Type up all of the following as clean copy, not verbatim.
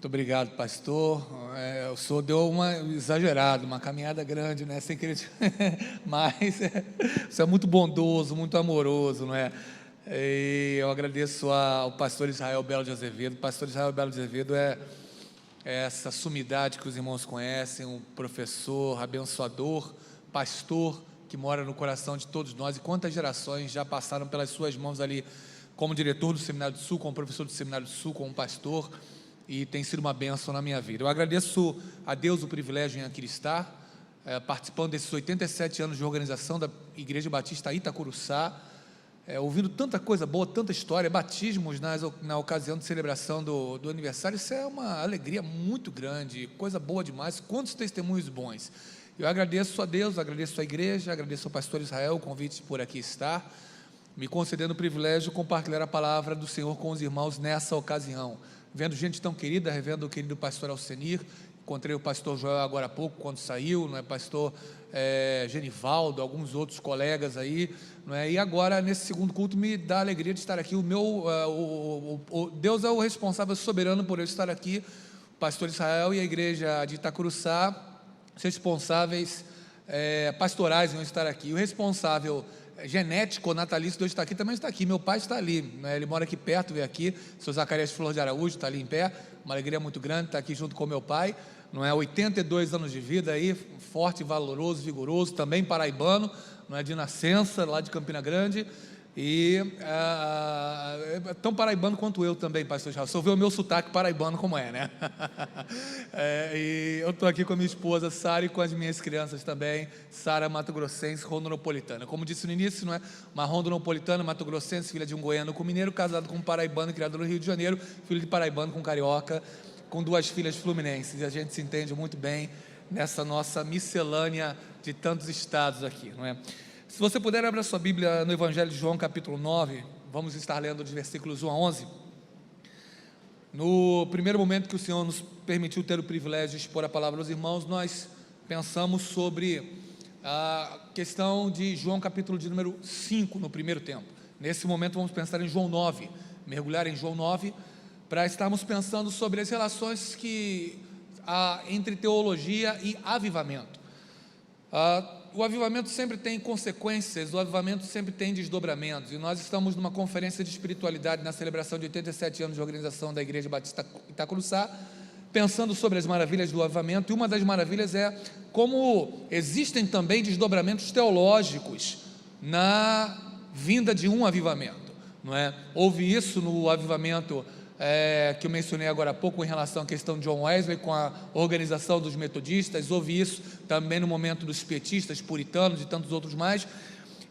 Muito obrigado, pastor. O senhor deu uma exagerada, uma caminhada grande, né? Sem querer, mas o senhor é muito bondoso, muito amoroso, não é? E eu agradeço ao pastor Israel Belo de Azevedo. O pastor Israel Belo de Azevedo é essa sumidade que os irmãos conhecem, um professor, abençoador, pastor que mora no coração de todos nós. E quantas gerações já passaram pelas suas mãos ali, como diretor do Seminário do Sul, como professor do Seminário do Sul, como pastor, e tem sido uma bênção na minha vida. Eu agradeço a Deus o privilégio em aqui estar, participando desses 87 anos de organização da Igreja Batista Itacuruçá, ouvindo tanta coisa boa, tanta história, batismos na ocasião de celebração do aniversário. Isso é uma alegria muito grande, coisa boa demais, quantos testemunhos bons. Eu agradeço a Deus, agradeço à igreja, agradeço ao pastor Israel o convite por aqui estar, me concedendo o privilégio de compartilhar a palavra do Senhor com os irmãos nessa ocasião. Vendo gente tão querida, revendo o querido pastor Alcenir, encontrei o pastor Joel agora há pouco, quando saiu, não é? Pastor Genivaldo, alguns outros colegas aí, não é? E agora, nesse segundo culto, me dá a alegria de estar aqui. Deus é o responsável soberano por eu estar aqui, o pastor Israel e a igreja de Itacuruçá, responsáveis pastorais em eu estar aqui. O responsável genético, natalício de hoje está aqui, também está aqui. Meu pai está ali, né? Ele mora aqui perto, veio aqui, seu Zacarias Flor de Araújo está ali em pé, uma alegria muito grande estar aqui junto com meu pai, não é? 82 anos de vida aí, forte, valoroso, vigoroso, também paraibano, não é? De nascença, lá de Campina Grande, e tão paraibano quanto eu também, pastor Israel. Só vê o meu sotaque paraibano como é, né? E eu estou aqui com a minha esposa Sara e com as minhas crianças também, Sara mato-grossense, rondinopolitana. Como disse no início, não é? Uma rondinopolitana, mato-grossense, filha de um goiano com mineiro, casado com um paraibano, criado no Rio de Janeiro, filho de paraibano com carioca, com duas filhas fluminenses, e a gente se entende muito bem nessa nossa miscelânea de tantos estados aqui, não é? Se você puder, abra sua Bíblia no Evangelho de João, capítulo 9, vamos estar lendo de versículos 1 a 11. No primeiro momento que o Senhor nos permitiu ter o privilégio de expor a palavra aos irmãos, nós pensamos sobre a questão de João, capítulo de número 5, no primeiro tempo. Nesse momento vamos pensar em João 9, mergulhar em João 9, para estarmos pensando sobre as relações entre teologia e avivamento. O avivamento sempre tem consequências, o avivamento sempre tem desdobramentos, e nós estamos numa conferência de espiritualidade na celebração de 87 anos de organização da Igreja Batista Itacuruçá, pensando sobre as maravilhas do avivamento, e uma das maravilhas é como existem também desdobramentos teológicos na vinda de um avivamento, não é? Houve isso no avivamento que eu mencionei agora há pouco em relação à questão de John Wesley com a organização dos metodistas, houve isso também no momento dos pietistas, puritanos e tantos outros mais,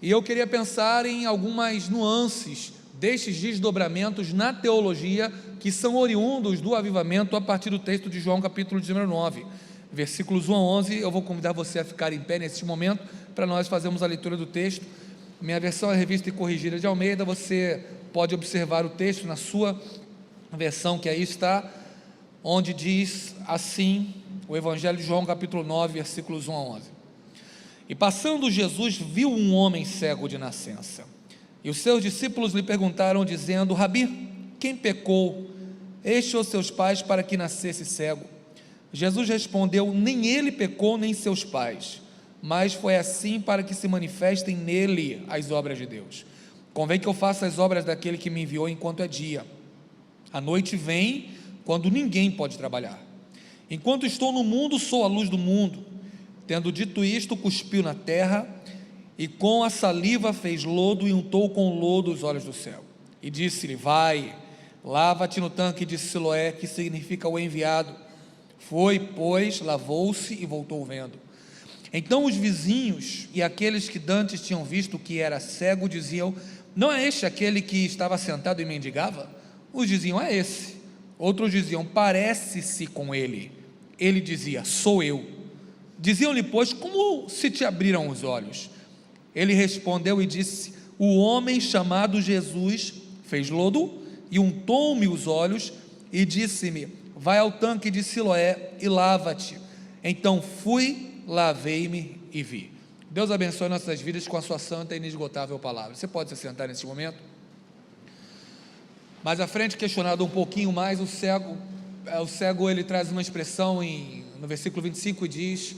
e eu queria pensar em algumas nuances destes desdobramentos na teologia que são oriundos do avivamento a partir do texto de João capítulo de número 9, versículos 1 a 11, eu vou convidar você a ficar em pé nesse momento, para nós fazermos a leitura do texto. Minha versão é revista e corrigida de Almeida, você pode observar o texto na sua versão que aí está, onde diz assim, o Evangelho de João capítulo 9, versículos 1 a 11. E passando Jesus viu um homem cego de nascença, e os seus discípulos lhe perguntaram dizendo: Rabi, quem pecou, este ou seus pais, para que nascesse cego? Jesus respondeu: nem ele pecou, nem seus pais, mas foi assim para que se manifestem nele as obras de Deus. Convém que eu faça as obras daquele que me enviou enquanto é dia. A noite vem quando ninguém pode trabalhar. Enquanto estou no mundo, sou a luz do mundo. Tendo dito isto, cuspiu na terra, e com a saliva fez lodo e untou com lodo os olhos do céu. E disse-lhe: vai, lava-te no tanque de Siloé, que significa o enviado. Foi, pois, lavou-se e voltou vendo. Então os vizinhos e aqueles que dantes tinham visto que era cego diziam: não é este aquele que estava sentado e mendigava? Uns diziam: é esse. Outros diziam: parece-se com ele. Ele dizia: sou eu. Diziam-lhe, pois, como se te abriram os olhos? Ele respondeu e disse: o homem chamado Jesus fez lodo e untou-me os olhos e disse-me: vai ao tanque de Siloé e lava-te. Então fui, lavei-me e vi. Deus abençoe nossas vidas com a sua santa e inesgotável palavra. Você pode se sentar nesse momento? Mais à frente, questionado um pouquinho mais, o cego o cego ele traz uma expressão no versículo 25 e diz,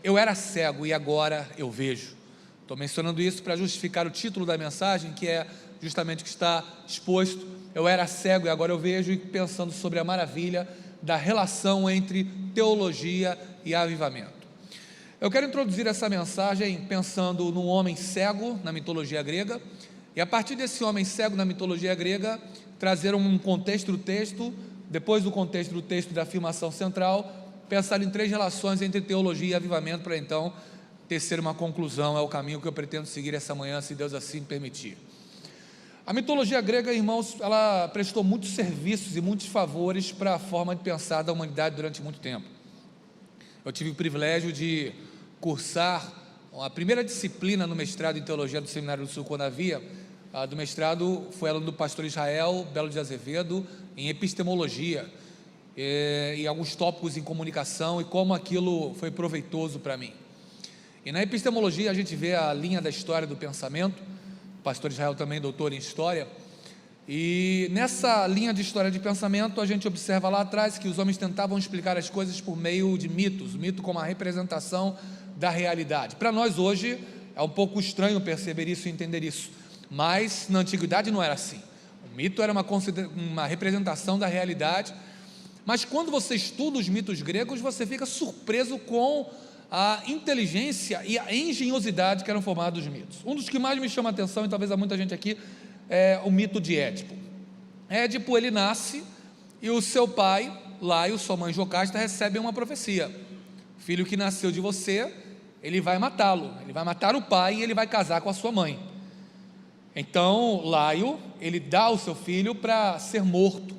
eu era cego e agora eu vejo. Estou mencionando isso para justificar o título da mensagem, que é justamente o que está exposto. Eu era cego e agora eu vejo, e pensando sobre a maravilha da relação entre teologia e avivamento. Eu quero introduzir essa mensagem pensando num homem cego na mitologia grega, e a partir desse homem cego na mitologia grega, trazer um contexto do texto, depois do contexto do texto da afirmação central, pensar em 3 relações entre teologia e avivamento, para então tecer uma conclusão. É o caminho que eu pretendo seguir essa manhã, se Deus assim permitir. A mitologia grega, irmãos, ela prestou muitos serviços e muitos favores para a forma de pensar da humanidade durante muito tempo. Eu tive o privilégio de cursar a primeira disciplina no mestrado em teologia do Seminário do Sul, quando havia. Do mestrado foi aluno do pastor Israel Belo de Azevedo, em epistemologia, e alguns tópicos em comunicação, e como aquilo foi proveitoso para mim. E na epistemologia a gente vê a linha da história do pensamento. O pastor Israel também doutor em história, e nessa linha de história de pensamento a gente observa lá atrás que os homens tentavam explicar as coisas por meio de mitos, o mito como a representação da realidade. Para nós hoje é um pouco estranho perceber isso e entender isso, mas na antiguidade não era assim. O mito era uma representação da realidade, mas quando você estuda os mitos gregos, você fica surpreso com a inteligência e a engenhosidade que eram formados os mitos. Um dos que mais me chama a atenção, e talvez há muita gente aqui, é o mito de Édipo. Édipo, ele nasce, e o seu pai, Laio, sua mãe Jocasta, recebem uma profecia: o filho que nasceu de você, ele vai matá-lo, ele vai matar o pai e ele vai casar com a sua mãe. Então, Laio, ele dá o seu filho para ser morto.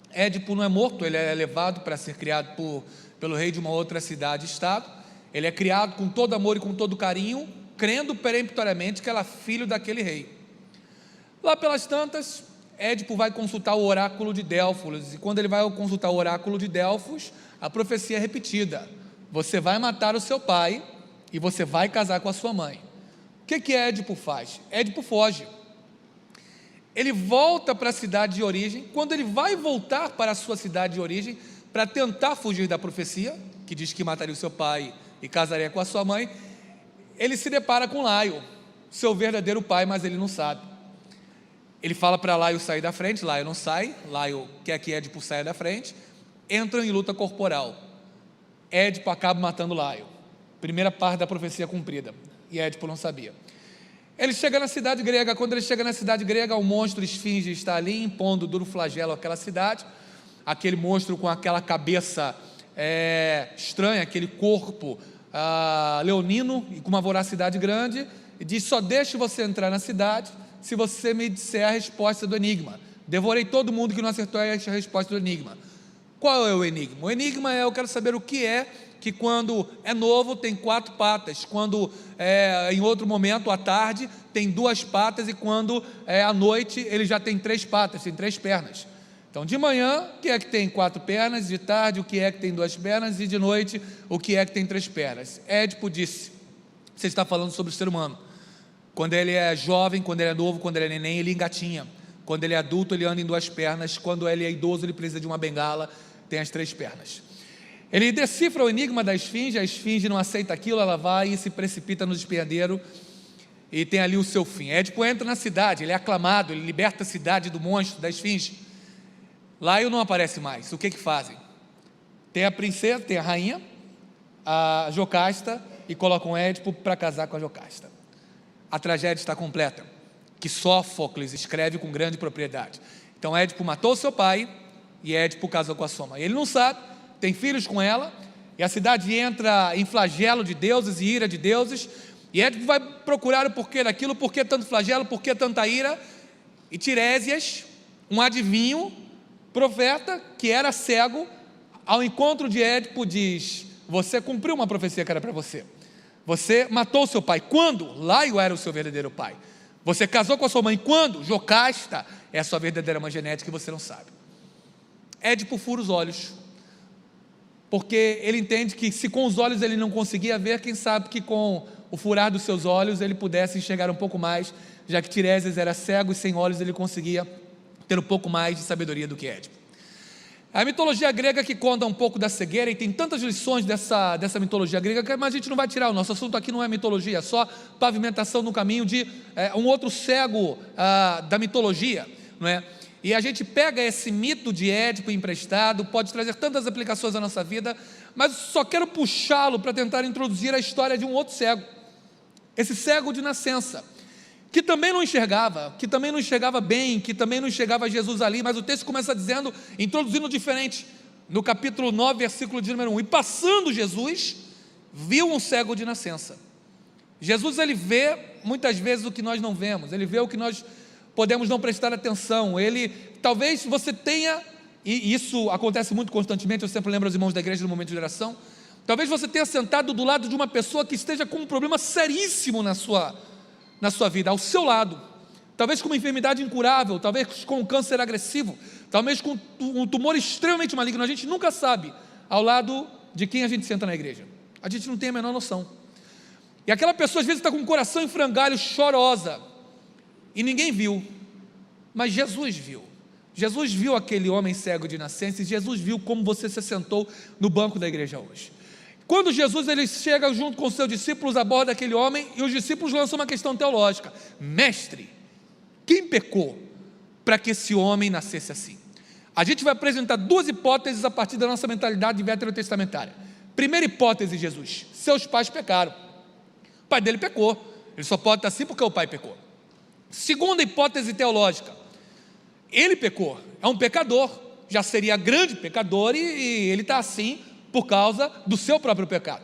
Édipo não é morto, ele é levado para ser criado pelo rei de uma outra cidade-estado. Ele é criado com todo amor e com todo carinho, crendo peremptoriamente que ela é filho daquele rei. Lá pelas tantas, Édipo vai consultar o oráculo de Delfos, e quando ele vai consultar o oráculo de Delfos, a profecia é repetida: você vai matar o seu pai e você vai casar com a sua mãe. O que Édipo faz? Édipo foge. Ele volta para a cidade de origem. Quando ele vai voltar para a sua cidade de origem, para tentar fugir da profecia, que diz que mataria o seu pai e casaria com a sua mãe, ele se depara com Laio, seu verdadeiro pai, mas ele não sabe. Ele fala para Laio sair da frente, Laio não sai, Laio quer que Édipo saia da frente, entram em luta corporal. Édipo acaba matando Laio. Primeira parte da profecia cumprida, e Édipo não sabia. Ele chega na cidade grega. Quando ele chega na cidade grega, o monstro Esfinge está ali, impondo duro flagelo àquela cidade, aquele monstro com aquela cabeça estranha, aquele corpo leonino e com uma voracidade grande, e diz: só deixo você entrar na cidade se você me disser a resposta do enigma. Devorei todo mundo que não acertou a resposta do enigma. Qual é o enigma? O enigma eu quero saber o que é que quando é novo tem 4 patas, quando em outro momento, à tarde, tem 2 patas, e quando à noite ele já tem 3 patas, tem 3 pernas. Então, de manhã, o que é que tem 4 pernas, de tarde, o que é que tem 2 pernas, e de noite, o que é que tem 3 pernas. Édipo disse: você está falando sobre o ser humano. Quando ele é jovem, quando ele é novo, quando ele é neném, ele engatinha. Quando ele é adulto, ele anda em 2 pernas. Quando ele é idoso, ele precisa de uma bengala, tem as 3 pernas. Ele decifra o enigma da esfinge. A esfinge não aceita aquilo, ela vai e se precipita no despenhadeiro, e tem ali o seu fim. Édipo entra na cidade, ele é aclamado, ele liberta a cidade do monstro, da esfinge. Laio não aparece mais. O que fazem? Tem a princesa, tem a rainha, a Jocasta, e colocam Édipo para casar com a Jocasta. A tragédia está completa, que Sófocles escreve com grande propriedade. Então Édipo matou seu pai, e Édipo casou com a sua mãe. Ele não sabe, tem filhos com ela, e a cidade entra em flagelo de deuses e ira de deuses, e Édipo vai procurar o porquê daquilo, por que tanto flagelo, por que tanta ira, e Tiresias, um adivinho, profeta, que era cego, ao encontro de Édipo diz: você cumpriu uma profecia que era para você. Você matou seu pai. Quando? Laio era o seu verdadeiro pai. Você casou com a sua mãe. Quando? Jocasta é a sua verdadeira mãe genética, e você não sabe. Édipo fura os olhos, porque ele entende que se com os olhos ele não conseguia ver, quem sabe que com o furar dos seus olhos ele pudesse enxergar um pouco mais, já que Tiresias era cego e sem olhos ele conseguia ter um pouco mais de sabedoria do que Édipo. A mitologia grega que conta um pouco da cegueira, e tem tantas lições dessa mitologia grega, mas a gente não vai tirar. O nosso assunto aqui não é mitologia, é só pavimentação no caminho de um outro cego da mitologia, não é? E a gente pega esse mito de Édipo emprestado, pode trazer tantas aplicações à nossa vida, mas só quero puxá-lo para tentar introduzir a história de um outro cego, esse cego de nascença, que também não enxergava bem, que também não enxergava Jesus ali, mas o texto começa dizendo, introduzindo diferente, no capítulo 9, versículo de número 1, e passando Jesus, viu um cego de nascença. Jesus, ele vê muitas vezes o que nós não vemos, ele vê o que nós podemos não prestar atenção, talvez você tenha, e isso acontece muito constantemente, eu sempre lembro aos irmãos da igreja no momento de oração, talvez você tenha sentado do lado de uma pessoa que esteja com um problema seríssimo na sua vida, ao seu lado, talvez com uma enfermidade incurável, talvez com um câncer agressivo, talvez com um tumor extremamente maligno, a gente nunca sabe ao lado de quem a gente senta na igreja, a gente não tem a menor noção, e aquela pessoa às vezes está com o coração em frangalho, chorosa, e ninguém viu, mas Jesus viu aquele homem cego de nascença, e Jesus viu como você se sentou no banco da igreja hoje. Quando Jesus ele chega junto com os seus discípulos, aborda aquele homem, e os discípulos lançam uma questão teológica: mestre, quem pecou para que esse homem nascesse assim? A gente vai apresentar duas hipóteses a partir da nossa mentalidade veterotestamentária. Primeira hipótese, Jesus: seus pais pecaram, o pai dele pecou, ele só pode estar assim porque o pai pecou. Segunda hipótese teológica: ele pecou, é um pecador, já seria grande pecador, e ele está assim por causa do seu próprio pecado.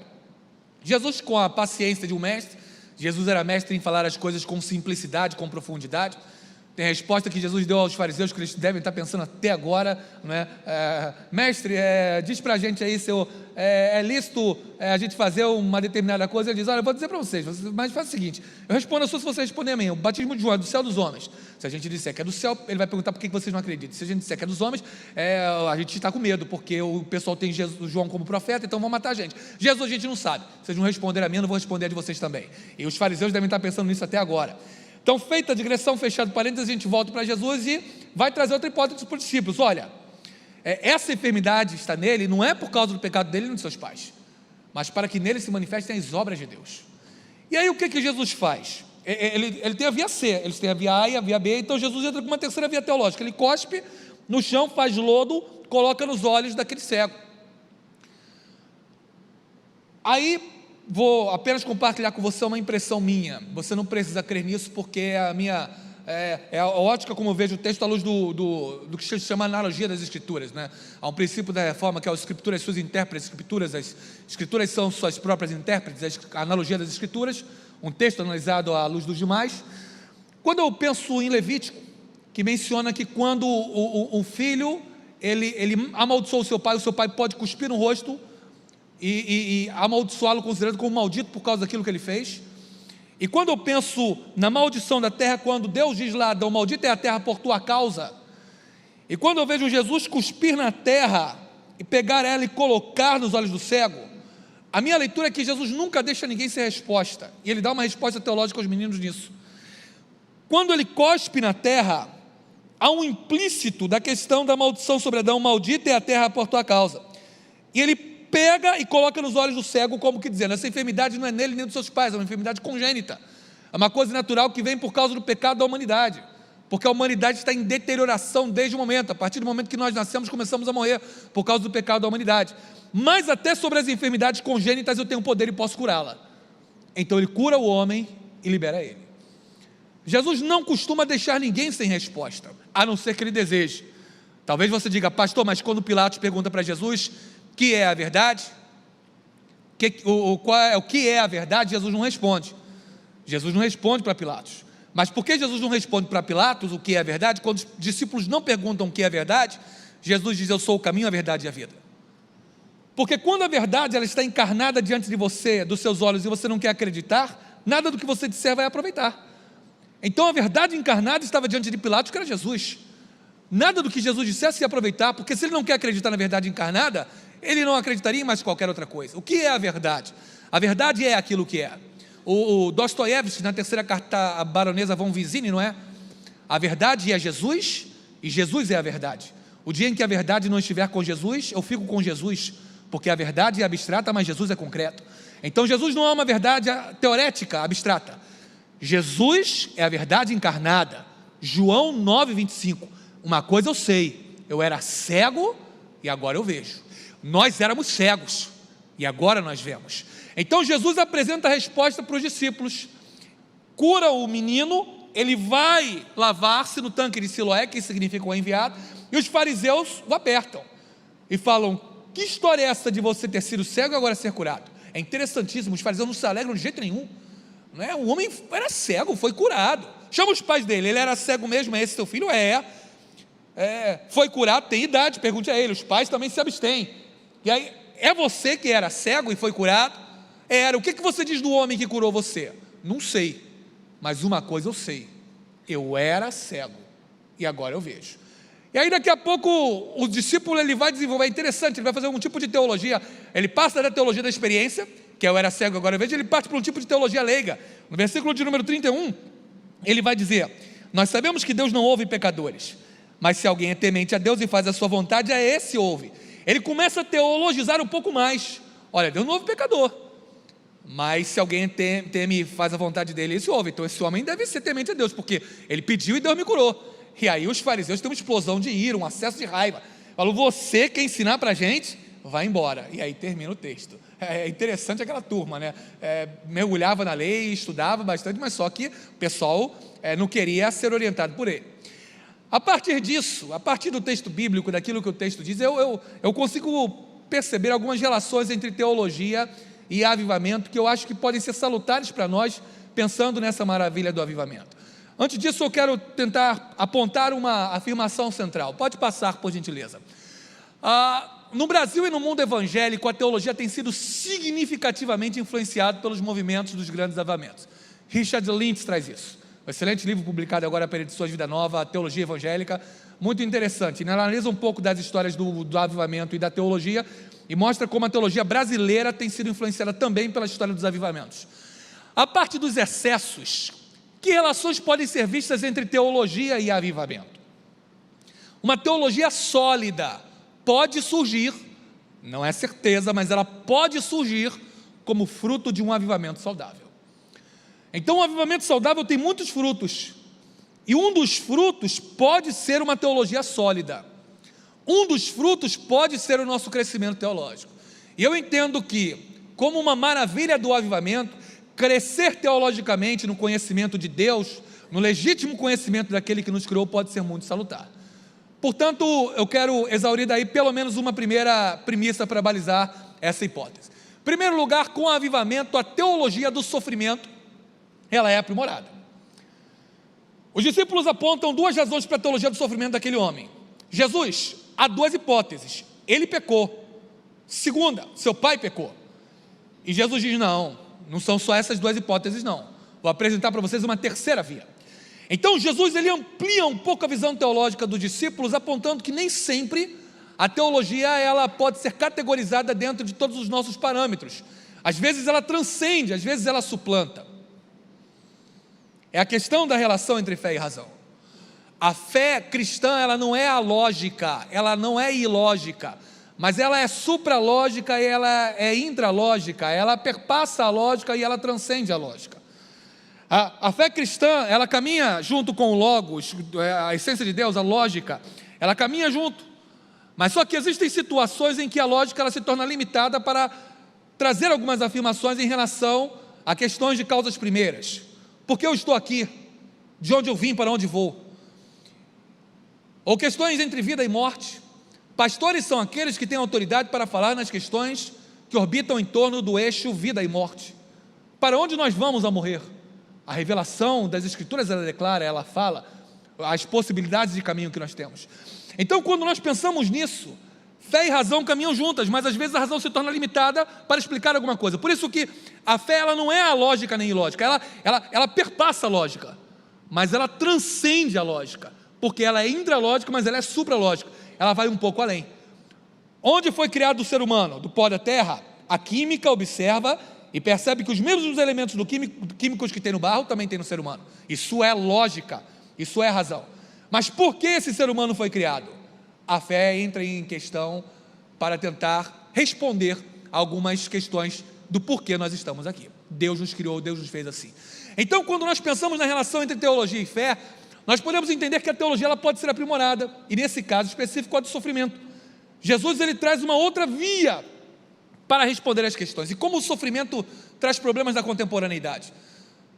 Jesus, com a paciência de um mestre, Jesus era mestre em falar as coisas com simplicidade, com profundidade. Tem a resposta que Jesus deu aos fariseus, que eles devem estar pensando até agora, não é? Mestre, diz para a gente aí se é lícito a gente fazer uma determinada coisa. Ele diz: olha, eu vou dizer para vocês, mas faz o seguinte, eu respondo a sua se você responder a mim. O batismo de João é do céu dos homens. Se a gente disser que é do céu, ele vai perguntar por que vocês não acreditam. Se a gente disser que é dos homens, a gente está com medo, porque o pessoal tem João como profeta, então vão matar a gente. Jesus a gente não sabe, vocês não responderem a mim, eu não vou responder a de vocês também. E os fariseus devem estar pensando nisso até agora. Então, feita a digressão, fechado parênteses, a gente volta para Jesus e vai trazer outra hipótese para os discípulos. Olha, essa enfermidade está nele, não é por causa do pecado dele e dos seus pais, mas para que nele se manifestem as obras de Deus. E aí o que Jesus faz? Ele tem a via C, eles têm a via A e a via B, então Jesus entra com uma terceira via teológica. Ele cospe no chão, faz lodo, coloca nos olhos daquele cego. Aí vou apenas compartilhar com você uma impressão minha, você não precisa crer nisso, porque é a ótica como eu vejo o texto à luz do que se chama analogia das escrituras, né? Há um princípio da reforma que é as escrituras, suas intérpretes, as escrituras são suas próprias intérpretes, a analogia das escrituras, um texto analisado à luz dos demais. Quando eu penso em Levítico, que menciona que quando o filho ele amaldiçoou o seu pai pode cuspir no rosto e amaldiçoá-lo, considerado como maldito por causa daquilo que ele fez. E quando eu penso na maldição da terra, quando Deus diz lá: Adão, maldita é a terra por tua causa, e quando eu vejo Jesus cuspir na terra e pegar ela e colocar nos olhos do cego, a minha leitura é que Jesus nunca deixa ninguém sem resposta, e ele dá uma resposta teológica aos meninos nisso. Quando ele cospe na terra, há um implícito da questão da maldição sobre Adão: maldita é a terra por tua causa, e ele pega e coloca nos olhos do cego, como que dizendo: essa enfermidade não é nele nem dos seus pais, é uma enfermidade congênita, é uma coisa natural que vem por causa do pecado da humanidade, porque a humanidade está em deterioração desde o momento, a partir do momento que nós nascemos, começamos a morrer por causa do pecado da humanidade, mas até sobre as enfermidades congênitas eu tenho poder e posso curá-la. Então ele cura o homem e libera ele. Jesus não costuma deixar ninguém sem resposta, a não ser que ele deseje. Talvez você diga: pastor, mas quando Pilatos pergunta para Jesus: que é a verdade? O que é a verdade? Jesus não responde. Jesus não responde para Pilatos. Mas por que Jesus não responde para Pilatos o que é a verdade? Quando os discípulos não perguntam o que é a verdade, Jesus diz: eu sou o caminho, a verdade e a vida. Porque quando a verdade ela está encarnada diante de você, dos seus olhos, e você não quer acreditar, nada do que você disser vai aproveitar. Então a verdade encarnada estava diante de Pilatos, que era Jesus. Nada do que Jesus dissesse ia aproveitar, porque se ele não quer acreditar na verdade encarnada, ele não acreditaria em mais qualquer outra coisa. O que é a verdade? A verdade é aquilo que é. O Dostoiévski, na terceira carta, a baronesa von Vizini, não é? A verdade é Jesus, e Jesus é a verdade. O dia em que a verdade não estiver com Jesus, eu fico com Jesus, porque a verdade é abstrata, mas Jesus é concreto. Então Jesus não é uma verdade teorética, abstrata. Jesus é a verdade encarnada. João 9,25. Uma coisa eu sei, eu era cego e agora eu vejo. Nós éramos cegos e agora nós vemos. Então Jesus apresenta a resposta para os discípulos, cura o menino, ele vai lavar-se no tanque de Siloé, que significa o enviado, e os fariseus o apertam e falam: que história é essa de você ter sido cego e agora ser curado? É interessantíssimo, os fariseus não se alegram de jeito nenhum, não é? O homem era cego, foi curado. Chama os pais dele, ele era cego mesmo, é esse teu filho? Foi curado, tem idade, pergunte a ele. Os pais também se abstêm. E aí, é você que era cego e foi curado? Era. O que você diz do homem que curou você? Não sei, mas uma coisa eu sei, eu era cego e agora eu vejo. E aí daqui a pouco o discípulo ele vai desenvolver, é interessante, ele vai fazer algum tipo de teologia, ele passa da teologia da experiência, que eu era cego, agora eu vejo, ele parte para um tipo de teologia leiga. No versículo de número 31, ele vai dizer: nós sabemos que Deus não ouve pecadores, mas se alguém é temente a Deus e faz a sua vontade, a esse ouve. Ele começa a teologizar um pouco mais. Olha, Deus não ouve pecador, mas se alguém teme e faz a vontade dele, esse ouve. Então esse homem deve ser temente a Deus, porque ele pediu e Deus me curou. E aí os fariseus têm uma explosão de ira, um acesso de raiva. Falam: você quer ensinar para a gente? Vai embora. E aí termina o texto. É interessante aquela turma, né? Mergulhava na lei, estudava bastante, mas só que o pessoal não queria ser orientado por ele. A partir disso, a partir do texto bíblico, daquilo que o texto diz, eu consigo perceber algumas relações entre teologia e avivamento que eu acho que podem ser salutares para nós, pensando nessa maravilha do avivamento. Antes disso, eu quero tentar apontar uma afirmação central. Pode passar, por gentileza. No Brasil e no mundo evangélico, a teologia tem sido significativamente influenciada pelos movimentos dos grandes avivamentos. Richard Lintz traz isso. Um excelente livro publicado agora pela Edições Vida Nova, a Teologia Evangélica, muito interessante. Ele analisa um pouco das histórias do avivamento e da teologia e mostra como a teologia brasileira tem sido influenciada também pela história dos avivamentos. A parte dos excessos, que relações podem ser vistas entre teologia e avivamento? Uma teologia sólida pode surgir, não é certeza, mas ela pode surgir como fruto de um avivamento saudável. Então, um avivamento saudável tem muitos frutos, e um dos frutos pode ser uma teologia sólida. Um dos frutos pode ser o nosso crescimento teológico. E eu entendo que, como uma maravilha do avivamento, crescer teologicamente no conhecimento de Deus, no legítimo conhecimento daquele que nos criou, pode ser muito salutar. Portanto, eu quero exaurir daí pelo menos uma primeira premissa para balizar essa hipótese. Em primeiro lugar, com o avivamento, a teologia do sofrimento, ela é aprimorada. Os discípulos apontam duas razões para a teologia do sofrimento daquele homem. Jesus, há duas hipóteses: ele pecou. Segunda, seu pai pecou. E Jesus diz: não são só essas duas hipóteses não. Vou apresentar para vocês uma terceira via. Então Jesus ele amplia um pouco a visão teológica dos discípulos, apontando que nem sempre a teologia ela pode ser categorizada dentro de todos os nossos parâmetros. Às vezes ela transcende, às vezes ela suplanta. É a questão da relação entre fé e razão. A fé cristã ela não é alógica, ela não é ilógica, mas ela é supralógica e ela é intralógica, ela perpassa a lógica e ela transcende a lógica. A fé cristã, ela caminha junto com o Logos, a essência de Deus, a lógica, ela caminha junto, mas só que existem situações em que a lógica ela se torna limitada para trazer algumas afirmações em relação a questões de causas primeiras. Por que eu estou aqui? De onde eu vim, para onde vou? Ou questões entre vida e morte. Pastores são aqueles que têm autoridade para falar nas questões que orbitam em torno do eixo vida e morte. Para onde nós vamos ao morrer? A revelação das Escrituras, ela declara, ela fala as possibilidades de caminho que nós temos. Então, quando nós pensamos nisso, fé e razão caminham juntas, mas às vezes a razão se torna limitada para explicar alguma coisa. Por isso que a fé ela não é alógica nem ilógica, ela perpassa a lógica, mas ela transcende a lógica, porque ela é intralógica, mas ela é supralógica, ela vai um pouco além. Onde foi criado o ser humano? Do pó da terra? A química observa e percebe que os mesmos elementos químicos que tem no barro também tem no ser humano. Isso é lógica, isso é razão. Mas por que esse ser humano foi criado? a fé entra em questão para tentar responder algumas questões do porquê nós estamos aqui. Deus nos criou, Deus nos fez assim. Então, quando nós pensamos na relação entre teologia e fé, nós podemos entender que a teologia ela pode ser aprimorada, e nesse caso específico, a do sofrimento. Jesus ele traz uma outra via para responder às questões. E como o sofrimento traz problemas da contemporaneidade?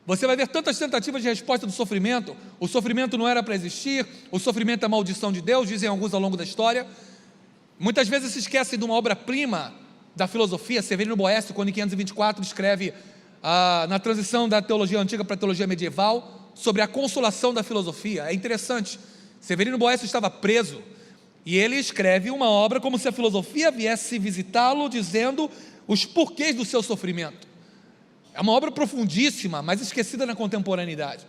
Você vai ver tantas tentativas de resposta do sofrimento. O sofrimento não era para existir, o sofrimento é a maldição de Deus, dizem alguns ao longo da história. Muitas vezes se esquecem de uma obra-prima da filosofia. Severino Boécio, quando em 524 escreve na transição da teologia antiga para a teologia medieval, sobre a consolação da filosofia. É interessante, Severino Boécio estava preso, e ele escreve uma obra como se a filosofia viesse visitá-lo, dizendo os porquês do seu sofrimento. É uma obra profundíssima, mas esquecida na contemporaneidade.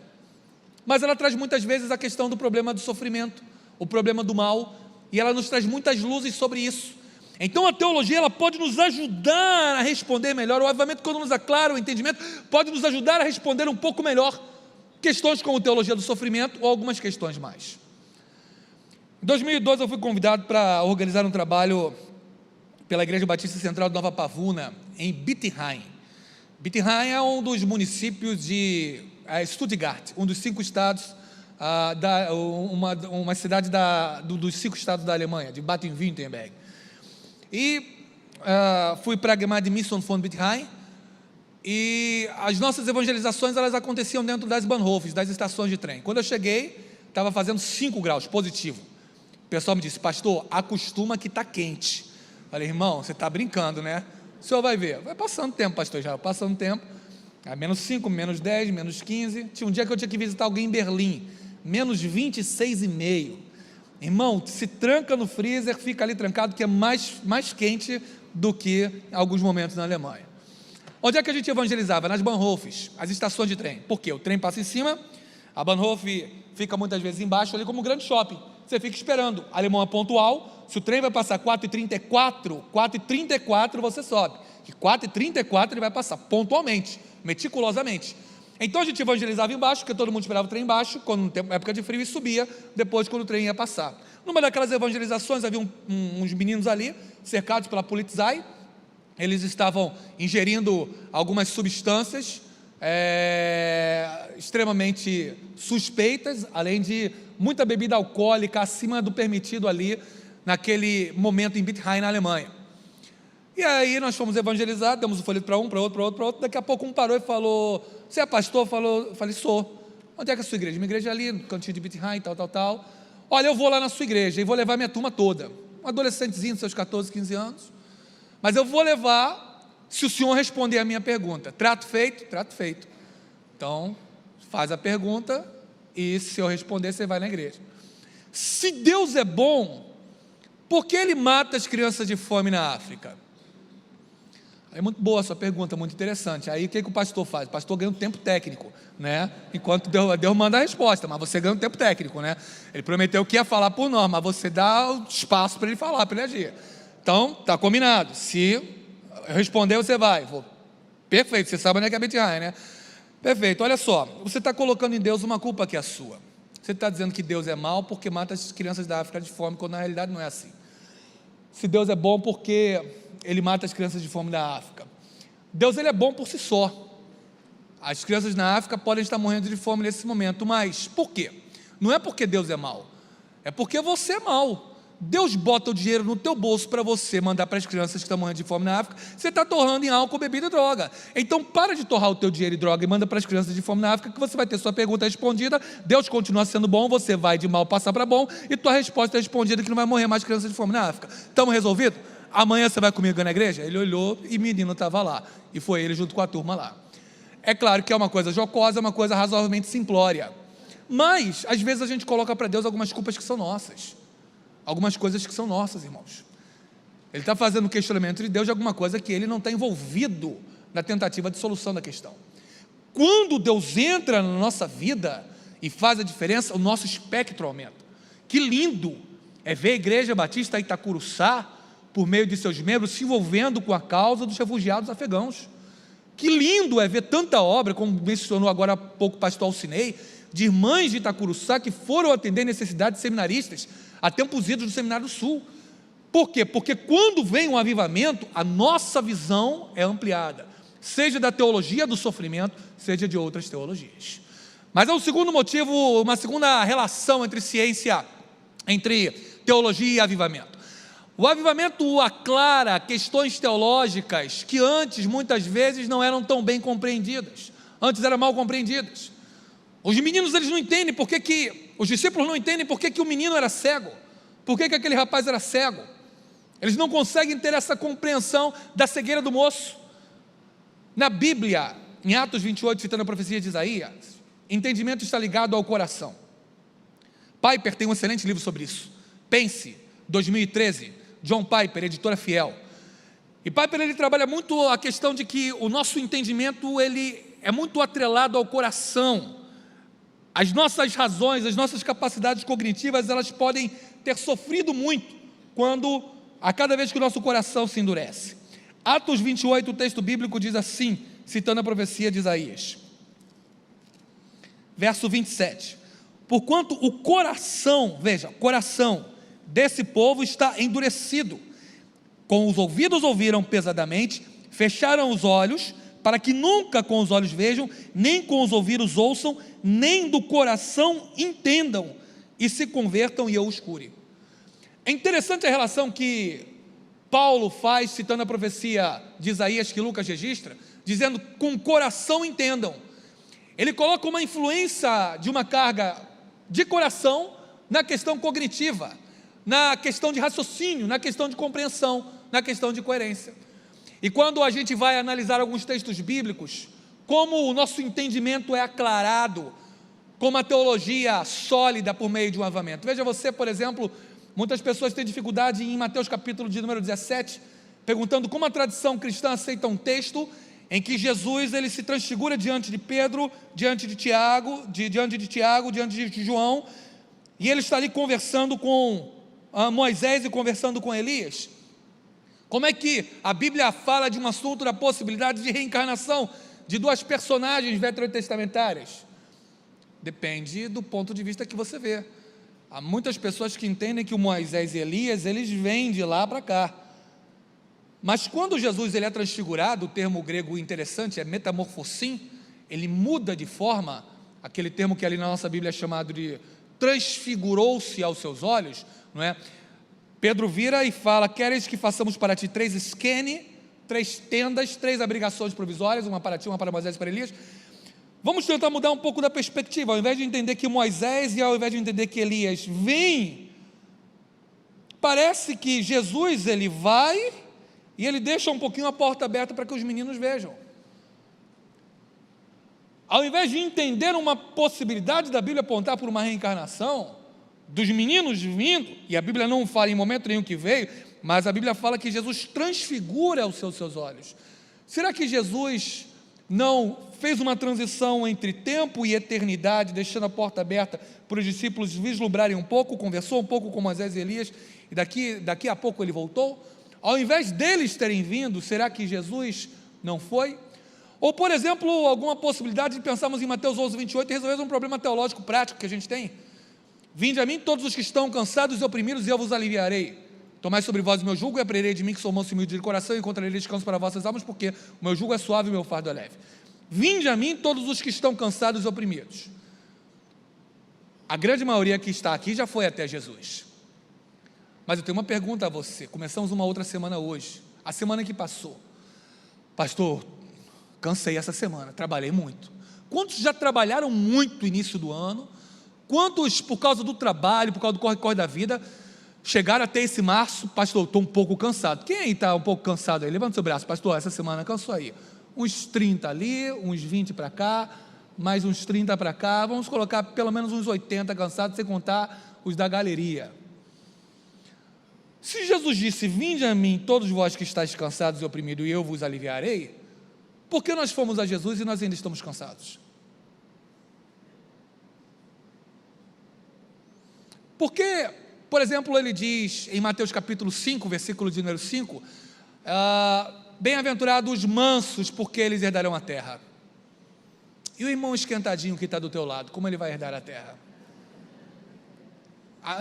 Mas ela traz muitas vezes a questão do problema do sofrimento, o problema do mal, e ela nos traz muitas luzes sobre isso. Então a teologia ela pode nos ajudar a responder melhor, obviamente quando nos aclara o entendimento, pode nos ajudar a responder um pouco melhor questões como teologia do sofrimento ou algumas questões mais. Em 2012 eu fui convidado para organizar um trabalho pela Igreja Batista Central de Nova Pavuna, em Bittenheim. Bittenheim é um dos municípios de Stuttgart, um dos 5 estados, uma cidade dos 5 estados da Alemanha, de Baden-Württemberg. E fui para a Gemeindemission von Bittenheim, e as nossas evangelizações elas aconteciam dentro das Bahnhofs, das estações de trem. Quando eu cheguei, estava fazendo 5 graus, positivo. O pessoal me disse: pastor, acostuma que está quente. Falei: irmão, você está brincando, né? O senhor vai ver. Vai passando tempo, pastor, já passando tempo. Menos 5, menos 10, menos 15. Tinha um dia que eu tinha que visitar alguém em Berlim, menos 26,5. Irmão, se tranca no freezer, fica ali trancado, que é mais quente do que em alguns momentos na Alemanha. Onde é que a gente evangelizava? Nas Bahnhofs, as estações de trem. Por quê? O trem passa em cima, a Bahnhof fica muitas vezes embaixo, ali como um grande shopping. Você fica esperando. Alemão é pontual. Se o trem vai passar 4h34, você sobe. E 4h34 ele vai passar, pontualmente, meticulosamente. Então a gente evangelizava embaixo, porque todo mundo esperava o trem embaixo, quando época de frio, e subia depois quando o trem ia passar. Numa daquelas evangelizações, havia uns meninos ali, cercados pela Polizei. Eles estavam ingerindo algumas substâncias extremamente suspeitas, além de muita bebida alcoólica acima do permitido ali, naquele momento em Bittenheim, na Alemanha. E aí nós fomos evangelizar, demos o folheto para um, para outro, para outro, para outro. Daqui a pouco um parou e falou: você é pastor? Eu falei: sou. Onde é que é a sua igreja? Minha igreja é ali, no cantinho de Bittenheim, tal. Olha, eu vou lá na sua igreja e vou levar minha turma toda. Um adolescentezinho, seus 14, 15 anos. Mas eu vou levar, se o senhor responder a minha pergunta. Trato feito? Trato feito. Então, faz a pergunta e se eu responder, você vai na igreja. Se Deus é bom, por que Ele mata as crianças de fome na África? É muito boa a sua pergunta, muito interessante. Aí o que o pastor faz? O pastor ganha um tempo técnico, né? Enquanto Deus manda a resposta, mas você ganha um tempo técnico, né? Ele prometeu que ia falar por nós, mas você dá o espaço para ele falar, para ele agir. Então, está combinado. Se eu responder, você vai. Perfeito, você sabe onde é que é Bittenheim, né? Perfeito, olha só. Você está colocando em Deus uma culpa que é sua. Você está dizendo que Deus é mau porque mata as crianças da África de fome, quando na realidade não é assim. Se Deus é bom porque Ele mata as crianças de fome da África. Deus ele é bom por si só. As crianças na África podem estar morrendo de fome nesse momento, mas por quê? Não é porque Deus é mau, é porque você é mau. Deus bota o dinheiro no teu bolso para você mandar para as crianças que estão morrendo de fome na África. Você está torrando em álcool, bebida e droga. Então para de torrar o teu dinheiro em droga e manda para as crianças de fome na África, que você vai ter sua pergunta respondida. Deus continua sendo bom, você vai de mal passar para bom, e tua resposta é respondida, que não vai morrer mais crianças de fome na África. Estamos resolvidos? Amanhã você vai comigo na igreja? Ele olhou e o menino estava lá, e foi ele junto com a turma lá. É claro que é uma coisa jocosa, é uma coisa razoavelmente simplória, mas às vezes a gente coloca para Deus algumas culpas que são nossas, algumas coisas que são nossas, irmãos. Ele está fazendo um questionamento de Deus de alguma coisa que ele não está envolvido na tentativa de solução da questão. Quando Deus entra na nossa vida e faz a diferença, o nosso espectro aumenta. Que lindo é ver a Igreja Batista Itacuruçá, por meio de seus membros, se envolvendo com a causa dos refugiados afegãos. Que lindo é ver tanta obra, como mencionou agora há pouco o pastor Alcinei, de irmãs de Itacuruçá que foram atender necessidades de seminaristas. há tempos idos do Seminário do Sul. Por quê? Porque quando vem um avivamento, a nossa visão é ampliada, seja da teologia do sofrimento, seja de outras teologias. Mas há um segundo motivo, uma segunda relação entre ciência, entre teologia e avivamento. O avivamento aclara questões teológicas que antes, muitas vezes, não eram tão bem compreendidas. Antes eram mal compreendidas. Os meninos, eles não entendem os discípulos não entendem por que o menino era cego, por que aquele rapaz era cego. Eles não conseguem ter essa compreensão da cegueira do moço. Na Bíblia, em Atos 28, citando a profecia de Isaías, entendimento está ligado ao coração. Piper tem um excelente livro sobre isso. Pense, 2013, John Piper, editora Fiel. E Piper, ele trabalha muito a questão de que o nosso entendimento, ele é muito atrelado ao coração. As nossas razões, as nossas capacidades cognitivas, elas podem ter sofrido muito a cada vez que o nosso coração se endurece. Atos 28, o texto bíblico diz assim, citando a profecia de Isaías. Verso 27. Porquanto o coração, veja, coração desse povo está endurecido. Com os ouvidos ouviram pesadamente, fecharam os olhos, para que nunca com os olhos vejam, nem com os ouvidos ouçam, nem do coração entendam, e se convertam e eu os cure. É interessante a relação que Paulo faz, citando a profecia de Isaías que Lucas registra, dizendo, com o coração entendam. Ele coloca uma influência de uma carga de coração na questão cognitiva, na questão de raciocínio, na questão de compreensão, na questão de coerência. E quando a gente vai analisar alguns textos bíblicos, como o nosso entendimento é aclarado, com uma teologia sólida por meio de um avivamento. Veja você, por exemplo, muitas pessoas têm dificuldade em Mateus capítulo de número 17, perguntando como a tradição cristã aceita um texto em que Jesus ele se transfigura diante de Pedro, diante de Tiago, diante de João, e ele está ali conversando com Moisés e conversando com Elias. Como é que a Bíblia fala de um assunto da possibilidade de reencarnação de duas personagens veterotestamentárias? Depende do ponto de vista que você vê. Há muitas pessoas que entendem que o Moisés e Elias, eles vêm de lá para cá. Mas quando Jesus ele é transfigurado, o termo grego interessante é metamorfosim, ele muda de forma, aquele termo que ali na nossa Bíblia é chamado de transfigurou-se aos seus olhos, não é? Pedro vira e fala, queres que façamos para ti 3 esquene, 3 tendas, 3 abrigações provisórias, uma para ti, uma para Moisés e para Elias. Vamos tentar mudar um pouco da perspectiva, ao invés de entender que Moisés e ao invés de entender que Elias vem, parece que Jesus ele vai e ele deixa um pouquinho a porta aberta para que os meninos vejam. Ao invés de entender uma possibilidade da Bíblia apontar por uma reencarnação, dos meninos vindo, e a Bíblia não fala em momento nenhum que veio, mas a Bíblia fala que Jesus transfigura os seus olhos. Será que Jesus não fez uma transição entre tempo e eternidade, deixando a porta aberta para os discípulos vislumbrarem um pouco, conversou um pouco com Moisés e Elias, e daqui a pouco ele voltou? Ao invés deles terem vindo, será que Jesus não foi? Ou, por exemplo, alguma possibilidade de pensarmos em Mateus 11, 28 e resolver um problema teológico prático que a gente tem? Vinde a mim todos os que estão cansados e oprimidos, e eu vos aliviarei. Tomai sobre vós o meu jugo e aprenderei de mim, que sou manso e humilde de coração, e encontrarei descanso para vossas almas, porque o meu jugo é suave e o meu fardo é leve. Vinde a mim todos os que estão cansados e oprimidos. A grande maioria que está aqui já foi até Jesus. Mas eu tenho uma pergunta a você. Começamos uma outra semana hoje, a semana que passou. Pastor, cansei essa semana, trabalhei muito. Quantos já trabalharam muito no início do ano? Quantos, por causa do trabalho, por causa do corre-corre da vida, chegaram até esse março? Pastor, estou um pouco cansado. Quem aí está um pouco cansado aí? Levanta o seu braço. Pastor, essa semana cansou aí. Uns 30 ali, uns 20 para cá, mais uns 30 para cá. Vamos colocar pelo menos uns 80 cansados, sem contar os da galeria. Se Jesus disse, vinde a mim todos vós que estáis cansados e oprimidos, e eu vos aliviarei, por que nós fomos a Jesus e nós ainda estamos cansados? Porque, por exemplo, ele diz em Mateus capítulo 5, versículo de número 5, bem-aventurados os mansos, porque eles herdarão a terra. E o irmão esquentadinho que está do teu lado, como ele vai herdar a terra?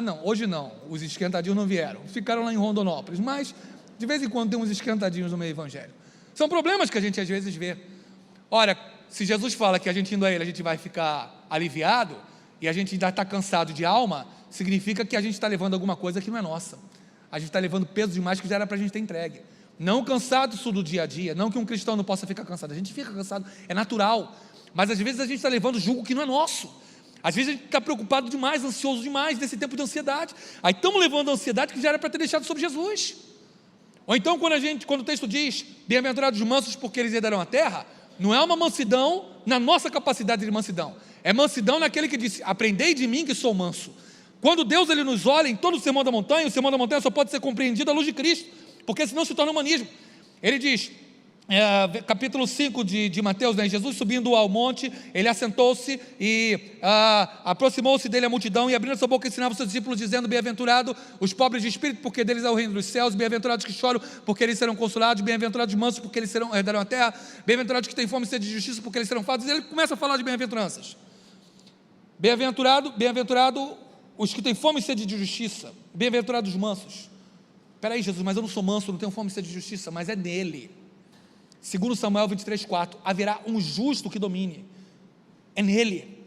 Não, hoje não, os esquentadinhos não vieram, ficaram lá em Rondonópolis, mas de vez em quando tem uns esquentadinhos no meio evangélico. São problemas que a gente às vezes vê. Ora, se Jesus fala que a gente indo a Ele, a gente vai ficar aliviado, e a gente ainda está cansado de alma, significa que a gente está levando alguma coisa que não é nossa. A gente está levando peso demais que já era para a gente ter entregue. Não cansado isso do dia a dia, não que um cristão não possa ficar cansado, a gente fica cansado, é natural, mas às vezes a gente está levando jugo que não é nosso. Às vezes a gente está preocupado demais, ansioso demais, nesse tempo de ansiedade. Aí estamos levando a ansiedade que já era para ter deixado sobre Jesus. Ou então quando o texto diz, bem-aventurados os mansos porque eles herdarão a terra, não é uma mansidão na nossa capacidade de mansidão, é mansidão naquele que disse, aprendei de mim que sou manso. Quando Deus ele nos olha em todo o sermão da montanha, o sermão da montanha só pode ser compreendido à luz de Cristo, porque senão se torna humanismo. Ele diz, capítulo 5 de Mateus, né? Jesus subindo ao monte, ele assentou-se e aproximou-se dele a multidão e abrindo sua boca ensinava os seus discípulos dizendo, bem-aventurado os pobres de espírito, porque deles é o reino dos céus, bem-aventurados que choram, porque eles serão consolados, bem-aventurados os mansos, porque eles herdarão a terra, bem-aventurados que têm fome e sede de justiça, porque eles serão fartos. E ele começa a falar de bem-aventuranças. Bem-aventurado os que têm fome e sede de justiça, bem-aventurados os mansos. Espera aí, Jesus, mas eu não sou manso, não tenho fome e sede de justiça, mas é nele. Segundo Samuel 23:4, haverá um justo que domine, é nele,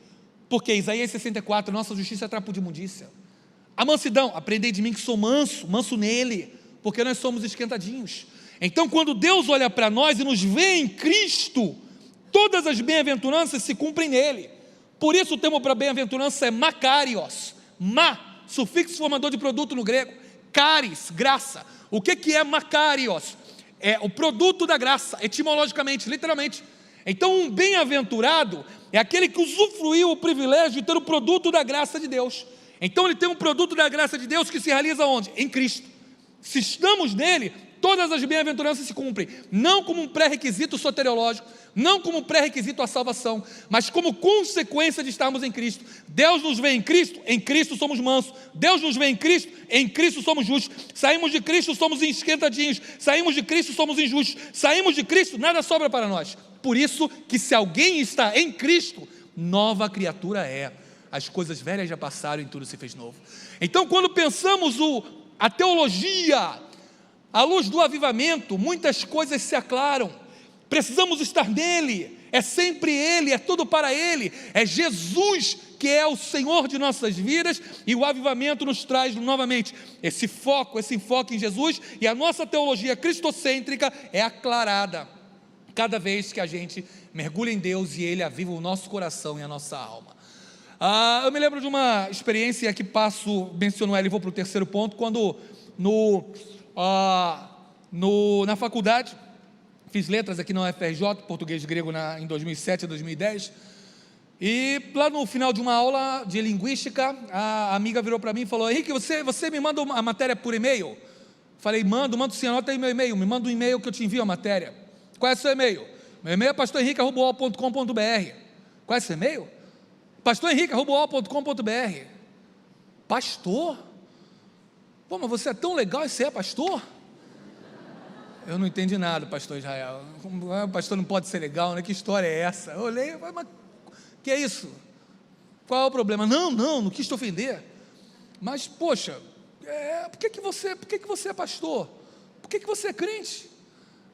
porque Isaías 64, nossa justiça é trapo de imundícia. A mansidão, aprendei de mim que sou manso, manso nele, porque nós somos esquentadinhos. Então quando Deus olha para nós e nos vê em Cristo, todas as bem-aventuranças se cumprem nele. Por isso o termo para bem-aventurança é makarios, sufixo formador de produto no grego, caris, graça. O que é makarios? É o produto da graça, etimologicamente, literalmente. Então um bem-aventurado é aquele que usufruiu o privilégio de ter o produto da graça de Deus. Então ele tem um produto da graça de Deus que se realiza onde? Em Cristo. Se estamos nele, todas as bem-aventuranças se cumprem, não como um pré-requisito soteriológico, não como um pré-requisito à salvação, mas como consequência de estarmos em Cristo. Deus nos vê em Cristo somos mansos. Deus nos vê em Cristo somos justos. Saímos de Cristo, somos esquentadinhos. Saímos de Cristo, somos injustos. Saímos de Cristo, nada sobra para nós. Por isso que se alguém está em Cristo, nova criatura é. As coisas velhas já passaram e tudo se fez novo. Então quando pensamos a teologia, à luz do avivamento, muitas coisas se aclaram. Precisamos estar nele, é sempre ele, é tudo para ele, é Jesus que é o Senhor de nossas vidas, e o avivamento nos traz novamente esse enfoque em Jesus, e a nossa teologia cristocêntrica é aclarada cada vez que a gente mergulha em Deus e ele aviva o nosso coração e a nossa alma. Eu me lembro de uma experiência que menciono ela e vou para o terceiro ponto, quando na faculdade, fiz letras aqui na UFRJ, português e grego em 2007 e 2010, e lá no final de uma aula de linguística, a amiga virou para mim e falou, Henrique, você me manda a matéria por e-mail? Falei, mando sim, anota aí meu e-mail, me manda um e-mail que eu te envio a matéria. Qual é o seu e-mail? Meu e-mail é pastorhenrique@uol.com.br. Qual é o seu e-mail? pastorhenrique@uol.com.br. Pastor? Pô, mas você é tão legal e você é pastor? Eu não entendi nada, pastor Israel. O pastor não pode ser legal, né? Que história é essa? Eu olhei, mas que é isso? Qual é o problema? Não quis te ofender. Mas, poxa, por que você é pastor? Por que você é crente?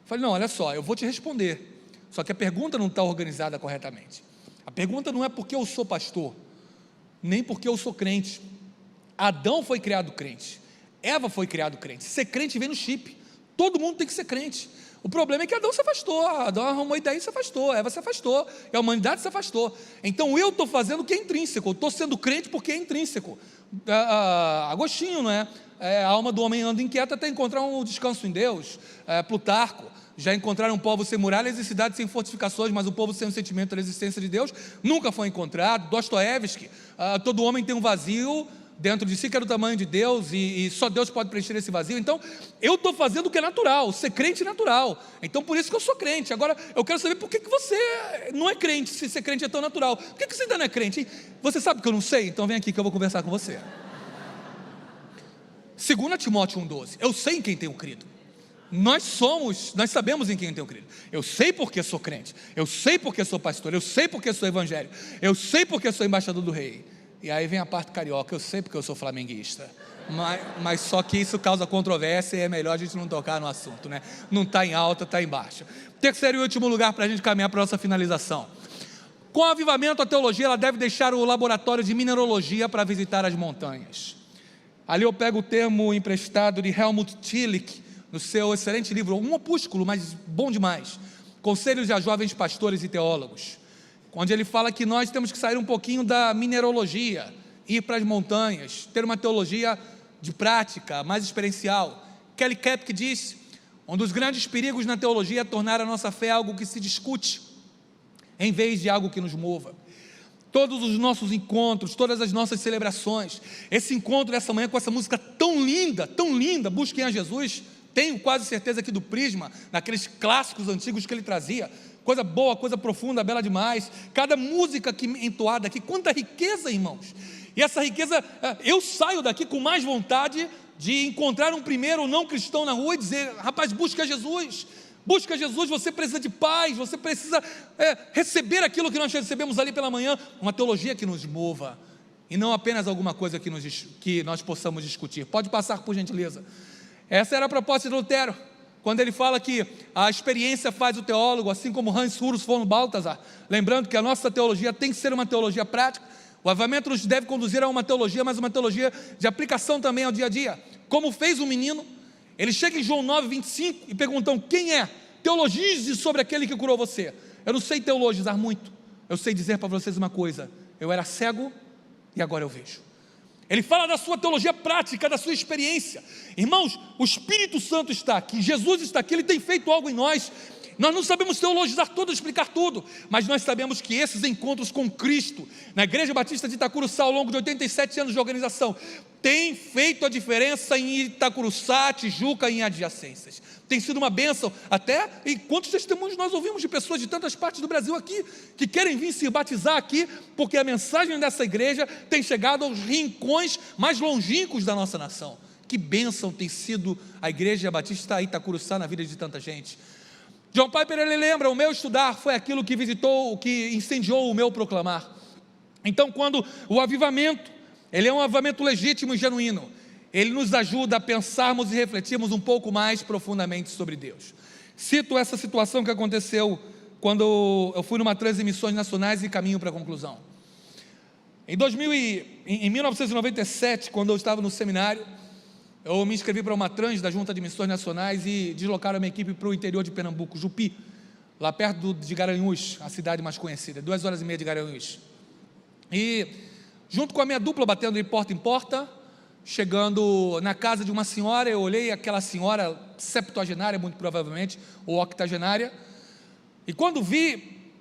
Falei, não, olha só, eu vou te responder. Só que a pergunta não está organizada corretamente. A pergunta não é porque eu sou pastor, nem porque eu sou crente. Adão foi criado crente, Eva foi criado crente. Ser crente vem no chip. Todo mundo tem que ser crente. O problema é que Adão se afastou, Adão arrumou ideia e se afastou, Eva se afastou, e a humanidade se afastou. Então eu estou fazendo o que é intrínseco, eu estou sendo crente porque é intrínseco. Agostinho, não é? A alma do homem anda inquieta até encontrar um descanso em Deus. Plutarco, já encontraram um povo sem muralhas e cidades sem fortificações, mas um povo sem o sentimento da existência de Deus nunca foi encontrado. Dostoiévski, todo homem tem um vazio dentro de si que é do tamanho de Deus, e só Deus pode preencher esse vazio. Então eu estou fazendo o que é natural, ser crente é natural, então por isso que eu sou crente. Agora eu quero saber por que você não é crente, se ser crente é tão natural. Por que você ainda não é crente, hein? Você sabe que eu não sei? Então vem aqui que eu vou conversar com você. 2 Timóteo 1,12, eu sei em quem tenho crido. Nós sabemos em quem tenho crido. Eu sei porque sou crente, eu sei porque sou pastor, eu sei porque sou evangélico, eu sei porque sou embaixador do rei. E aí vem a parte carioca, eu sei porque eu sou flamenguista, mas só que isso causa controvérsia e é melhor a gente não tocar no assunto, né? Não está em alta, está em baixa. Terceiro e último lugar para a gente caminhar para a nossa finalização. Com o avivamento, a teologia ela deve deixar o laboratório de mineralogia para visitar as montanhas. Ali eu pego o termo emprestado de Helmut Tillich, no seu excelente livro, um opúsculo, mas bom demais, Conselhos a Jovens Pastores e Teólogos, onde ele fala que nós temos que sair um pouquinho da mineralogia, ir para as montanhas, ter uma teologia de prática, mais experiencial. Kelly Kepke diz: um dos grandes perigos na teologia é tornar a nossa fé algo que se discute, em vez de algo que nos mova. Todos os nossos encontros, todas as nossas celebrações, esse encontro dessa manhã com essa música tão linda, Busquem a Jesus, tenho quase certeza que do Prisma, naqueles clássicos antigos que ele trazia, coisa boa, coisa profunda, bela demais, cada música que entoada aqui, quanta riqueza, irmãos, e essa riqueza, eu saio daqui com mais vontade de encontrar um primeiro não cristão na rua e dizer: rapaz, busca Jesus, você precisa de paz, você precisa receber aquilo que nós recebemos ali pela manhã, uma teologia que nos mova, e não apenas alguma coisa que nós possamos discutir. Pode passar, por gentileza. Essa era a proposta de Lutero, quando ele fala que a experiência faz o teólogo, assim como Hans Urs von Balthasar, lembrando que a nossa teologia tem que ser uma teologia prática. O avivamento nos deve conduzir a uma teologia, mas uma teologia de aplicação também ao dia a dia, como fez um menino. Ele chega em João 9:25 e perguntam: quem é? Teologize sobre aquele que curou você. Eu não sei teologizar muito, eu sei dizer para vocês uma coisa: eu era cego e agora eu vejo. Ele fala da sua teologia prática, da sua experiência. Irmãos, o Espírito Santo está aqui, Jesus está aqui, Ele tem feito algo em nós. Nós não sabemos teologizar tudo, explicar tudo, mas nós sabemos que esses encontros com Cristo, na Igreja Batista de Itacuruçá, ao longo de 87 anos de organização, tem feito a diferença em Itacuruçá, Tijuca e em adjacências. Tem sido uma bênção, até, e quantos testemunhos nós ouvimos de pessoas de tantas partes do Brasil aqui, que querem vir se batizar aqui, porque a mensagem dessa igreja tem chegado aos rincões mais longínquos da nossa nação. Que bênção tem sido a Igreja Batista Itacuruçá na vida de tanta gente. John Piper, ele lembra: o meu estudar foi aquilo que que incendiou o meu proclamar. Então, quando o avivamento, ele é um avivamento legítimo e genuíno, ele nos ajuda a pensarmos e refletirmos um pouco mais profundamente sobre Deus. Cito essa situação que aconteceu quando eu fui numa transmissões nacionais e caminho para a conclusão. Em 1997, quando eu estava no seminário, eu me inscrevi para uma trans da Junta de Missões Nacionais e deslocaram a minha equipe para o interior de Pernambuco, Jupi, lá perto de Garanhuns, a cidade mais conhecida, 2h30 de Garanhuns. E junto com a minha dupla, batendo de porta em porta, chegando na casa de uma senhora, eu olhei aquela senhora septuagenária, muito provavelmente, ou octogenária, e quando vi,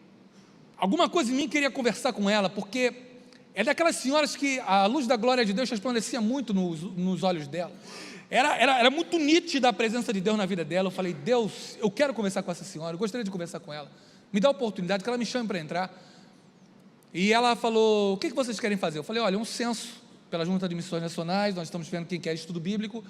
alguma coisa em mim queria conversar com ela, porque é daquelas senhoras que a luz da glória de Deus resplandecia muito nos olhos dela. Era muito nítida a presença de Deus na vida dela. Eu falei: Deus, eu quero conversar com essa senhora, eu gostaria de conversar com ela, me dá a oportunidade, que ela me chame para entrar. E ela falou: o que vocês querem fazer? Eu falei: olha, um censo pela Junta de Missões Nacionais, nós estamos vendo quem quer estudo bíblico,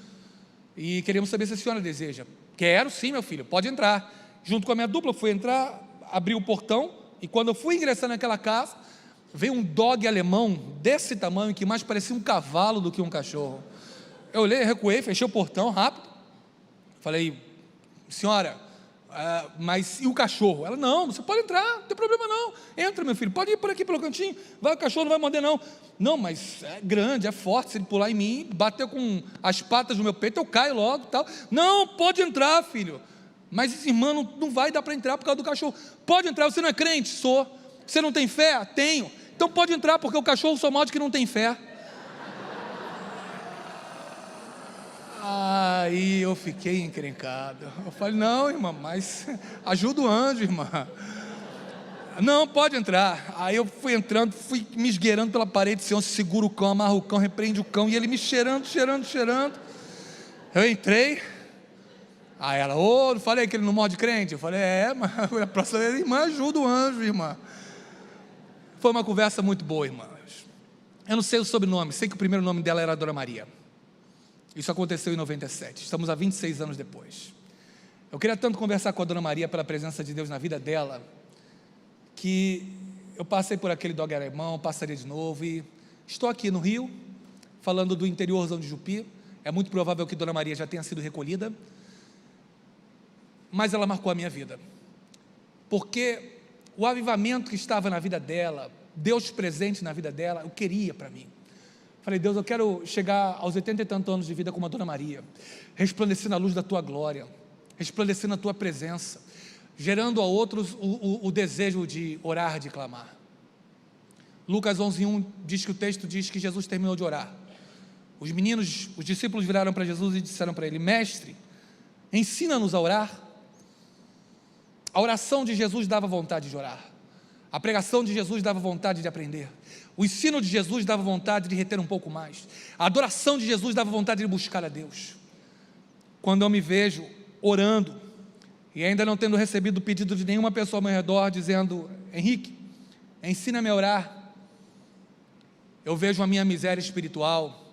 e queremos saber se a senhora deseja. Quero sim, meu filho, pode entrar. Junto com a minha dupla, eu fui entrar, abri o portão, e quando eu fui ingressar naquela casa, veio um dog alemão desse tamanho, que mais parecia um cavalo do que um cachorro. Eu olhei, recuei, fechei o portão rápido, falei: senhora, mas e o cachorro? Ela: não, você pode entrar, não tem problema não, entra, meu filho, pode ir por aqui pelo cantinho, o cachorro não vai morder não. Não, mas é grande, é forte, se ele pular em mim, bater com as patas no meu peito, eu caio logo e tal. Não, pode entrar, filho. Mas esse irmão não vai dar para entrar por causa do cachorro. Pode entrar, você não é crente? Sou. Você não tem fé? Tenho. Então pode entrar, porque o cachorro só morde que não tem fé. Aí eu fiquei encrencado. Eu falei: não, irmã, mas ajuda o anjo, irmã. Não, pode entrar. Aí eu fui entrando, fui me esgueirando pela parede. Senhor, segura o cão, amarra o cão, repreende o cão, e ele me cheirando. Eu entrei. Aí ela: não falei que ele não morde crente? Eu falei: mas a próxima vez, irmã, ajuda o anjo, irmã. Foi uma conversa muito boa, irmãos. Eu não sei o sobrenome, sei que o primeiro nome dela era Dona Maria. Isso aconteceu em 97, estamos há 26 anos depois. Eu queria tanto conversar com a Dona Maria pela presença de Deus na vida dela, que eu passei por aquele dog alemão, passaria de novo, e Estou aqui no Rio, falando do interiorzão de Jupi. É muito provável que Dona Maria já tenha sido recolhida, mas ela marcou a minha vida, porque o avivamento que estava na vida dela, Deus presente na vida dela, eu queria para mim. Falei: Deus, eu quero chegar aos 80 e tantos anos de vida como a Dona Maria, resplandecer na luz da Tua glória, resplandecer na Tua presença, gerando a outros o desejo de orar, de clamar. Lucas 11:1 diz que o texto diz que Jesus terminou de orar. Os discípulos viraram para Jesus e disseram para ele: Mestre, ensina-nos a orar. A oração de Jesus dava vontade de orar, a pregação de Jesus dava vontade de aprender, o ensino de Jesus dava vontade de reter um pouco mais, a adoração de Jesus dava vontade de buscar a Deus. Quando eu me vejo orando, e ainda não tendo recebido o pedido de nenhuma pessoa ao meu redor, dizendo: Henrique, ensina-me a orar, eu vejo a minha miséria espiritual,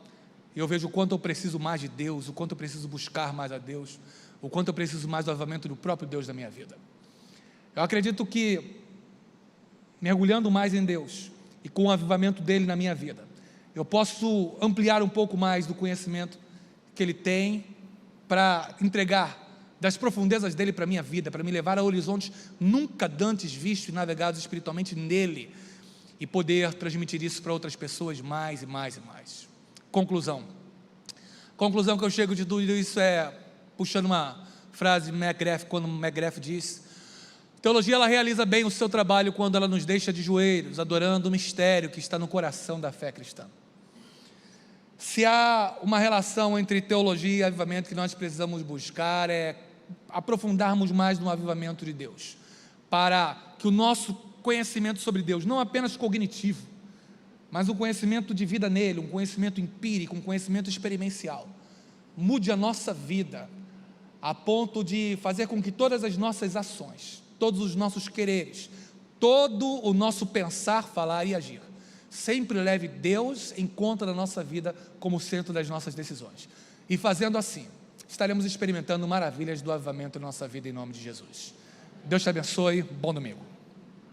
e eu vejo o quanto eu preciso mais de Deus, o quanto eu preciso buscar mais a Deus, o quanto eu preciso mais do avivamento do próprio Deus da minha vida. Eu acredito que, mergulhando mais em Deus, e com o avivamento dele na minha vida, eu posso ampliar um pouco mais do conhecimento que ele tem para entregar das profundezas dele para a minha vida, para me levar a horizontes nunca antes vistos e navegados espiritualmente nele, e poder transmitir isso para outras pessoas mais e mais e mais. Conclusão que eu chego de tudo isso é, puxando uma frase de McGrath, quando McGrath diz: teologia, ela realiza bem o seu trabalho quando ela nos deixa de joelhos, adorando o mistério que está no coração da fé cristã. Se há uma relação entre teologia e avivamento que nós precisamos buscar, é aprofundarmos mais no avivamento de Deus, para que o nosso conhecimento sobre Deus, não apenas cognitivo, mas um conhecimento de vida nele, um conhecimento empírico, um conhecimento experiencial, mude a nossa vida, a ponto de fazer com que todas as nossas ações, todos os nossos quereres, todo o nosso pensar, falar e agir, sempre leve Deus em conta da nossa vida como centro das nossas decisões. E fazendo assim, estaremos experimentando maravilhas do avivamento na nossa vida, em nome de Jesus. Deus te abençoe, bom domingo.